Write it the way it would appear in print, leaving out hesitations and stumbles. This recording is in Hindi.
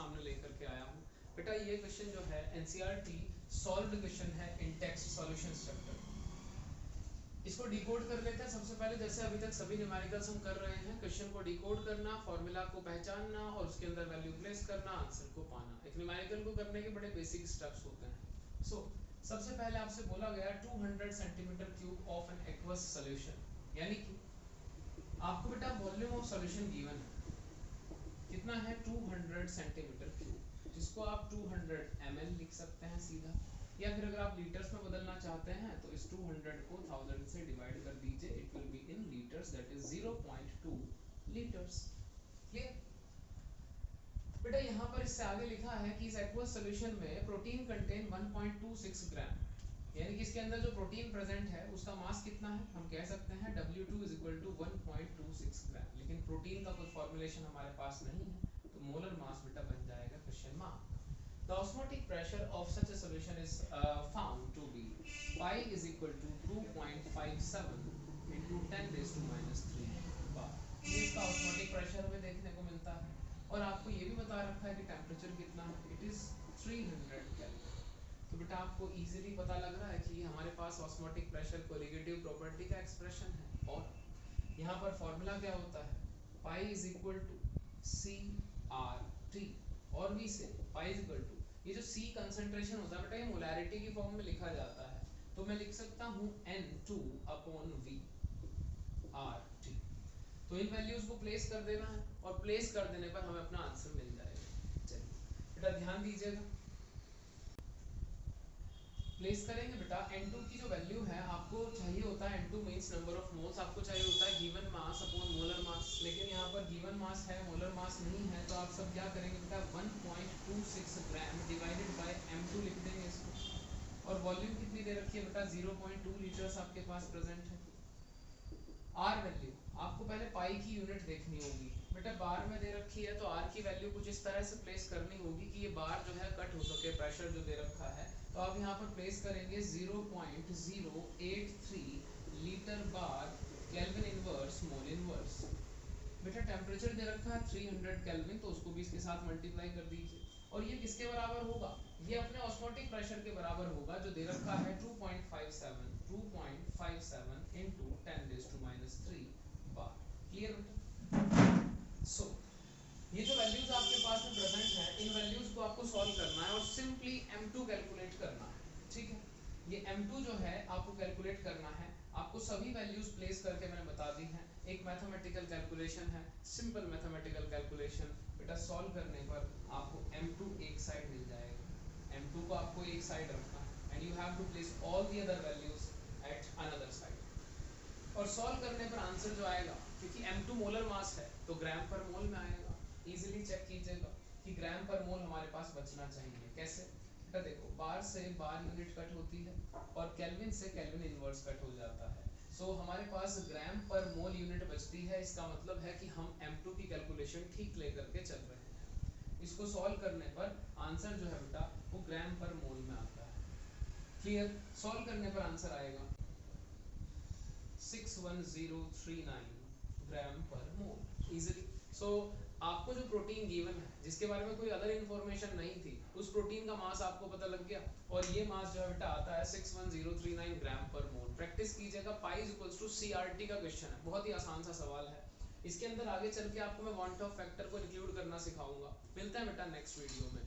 सामने लेकर के आया हूँ। बेटा ये क्वेश्चन जो है एनसीईआरटी सॉल्व्ड क्वेश्चन है इन टेक्स्ट सॉल्यूशन स्ट्रक्चर। इसको डिकोड कर लेते हैं। सबसे पहले जैसे अभी तक सभी न्यूमेरिकल्स हम कर रहे हैं, क्वेश्चन को डिकोड करना, फॉर्मूला को पहचानना और उसके अंदर वैल्यू प्लेस करना, आंसर को पाना। एक न्यूमेरिकल को करने के बड़े बेसिक स्टेप्स होते हैं। सबसे पहले आपसे बोला गया 200 centimetre cube of an aqueous solution, यानी कि आपको बेटा वॉल्यूम ऑफ सॉल्यूशन गिवन है, कितना है 200 सेंटीमीटर क्यूब, जिसको आप 200 ml लिख सकते हैं सीधा, या फिर अगर आप लीटर्स में बदलना चाहते हैं तो इस 200 को 1000 से डिवाइड कर दीजिए, it will be in litres, that is 0.2 litres. Clear? बेटा यहाँ पर इससे आगे लिखा है कि इस एक्वस सॉल्यूशन में प्रोटीन कंटेन 1.26 ग्राम, यानी कि इसके अंदर जो प्रोटीन प्रेजेंट है उसका मास कितना है, हम कह सकते हैं W2 = 1.26 ग्राम, लेकिन प्रोटीन का कोई फॉर्मूलेशन हमारे पास नहीं है, तो मोलर मास बेटा बन जाएगा question mark. The osmotic pressure of such a solution is found to be pi is equal to 2.57 into 10⁻³ बार। ये इसका ऑस्मोटिक प्रेशर हमें देखने को मिलता है, और आपको ये भी बता रखा है कि टेम्परेचर कितना है, इट इज 300 केल्विन। तो बेटा आपको इजीली पता लग रहा है कि हमारे पास ऑस्मोटिक प्रेशर कोलिगेटिव प्रॉपर्टी का एक्सप्रेशन है, और यहाँ पर फॉर्मूला क्या होता है, pi is equal to CRT, और भी से पाई इज इक्वल टू, ये जो C कंसंट्रेशन होता है बेटा ये मोलैरिटी की फॉर्म में लिखा जाता है, तो मैं लिख सकता हूँ N2/V RT। तो इन वैल्यूज को प्लेस कर देना है, और प्लेस कर देने पर हमें अपना आंसर मिल जाएगा। चलिए बेटा ध्यान दीजिएगा, प्लेस करेंगे बेटा। N2 की जो वैल्यू है आपको चाहिए होता है, N2 means number of moles, आपको चाहिए होता है given mass upon molar mass, लेकिन यहाँ पर गिवन मास है मोलर मास नहीं है, तो आप सब क्या करेंगे बेटा 1.26 ग्राम डिवाइडेड बाय M2 लिख देंगे इसको, और वॉल्यूम कितनी दे रखी है बेटा 0.2 लीटर्स आपके पास प्रेजेंट है। R वैल्यू आपको पहले पाई की यूनिट देखनी होगी बेटा, बार में दे रखी है तो R की वैल्यू कुछ इस तरह से प्लेस करनी होगी कि ये बार जो है कट हो सके, प्रेशर जो दे रखा है, तो आप यहाँ पर प्लेस करेंगे 0.083 लीटर बार केल्विन इनवर्स मोल इनवर्स। बेटा टेम्परेचर दे रखा है 300 केल्विन, तो उसको भी इसके साथ मल्टीप्लाई कर दीजिए, और ये किसके बराबर होगा, ये अपने ऑस्मोटिक प्रेशर के बराबर होगा जो दे रखा है 2.57 into 10⁻³ बार। क्लियर बेटा? ये जो वैल्यूज आपके पास में प्रेजेंट है, इन वैल्यूज को आपको सॉल्व करना है और सिंपली M2 कैलकुलेट करना है। ठीक है, ये M2 जो है आपको कैलकुलेट करना है, आपको सभी वैल्यूज प्लेस करके मैंने बता दी हैं। एक मैथमेटिकल कैलकुलेशन है, सिंपल मैथमेटिकल कैलकुलेशन, बेटा सॉल्व करने पर आपको M2 एक साइड मिल जाएगा, M2 को आपको एक साइड रखना है, and you have to place all the other values at another side, और सॉल्व करने पर आंसर जो आएगा, क्योंकि M2 मोलर मास है तो ग्राम पर मोल में आएगा। इजीली चेक कीजिएगा कि ग्राम पर मोल हमारे पास बचना चाहिए। कैसे बेटा, देखो बार से बार यूनिट कट होती है और केल्विन से केल्विन इनवर्स कट हो जाता है, सो हमारे पास ग्राम पर मोल यूनिट बचती है। इसका मतलब है कि हम M2 की कैलकुलेशन ठीक लेकर के चल रहे हैं। इसको सॉल्व करने पर आंसर जो है बेटा वो ग्राम पर मोल में आता है। क्लियर? सॉल्व करने पर आंसर आएगा 61039 ग्राम पर मोल इजीली। आपको जो प्रोटीन गिवन है जिसके बारे में कोई अदर इंफॉर्मेशन नहीं थी, उस प्रोटीन का मास आपको पता लग गया, और ये मास जो है बेटा आता है 61039 ग्राम पर मोल। प्रैक्टिस कीजिएगा, pi is equals to CRT का क्वेश्चन है, बहुत ही आसान सा सवाल है। इसके अंदर आगे चल के आपको मैं वांट ऑफ फैक्टर को इंक्लूड करना सिखाऊंगा। मिलते हैं बेटा नेक्स्ट वीडियो में।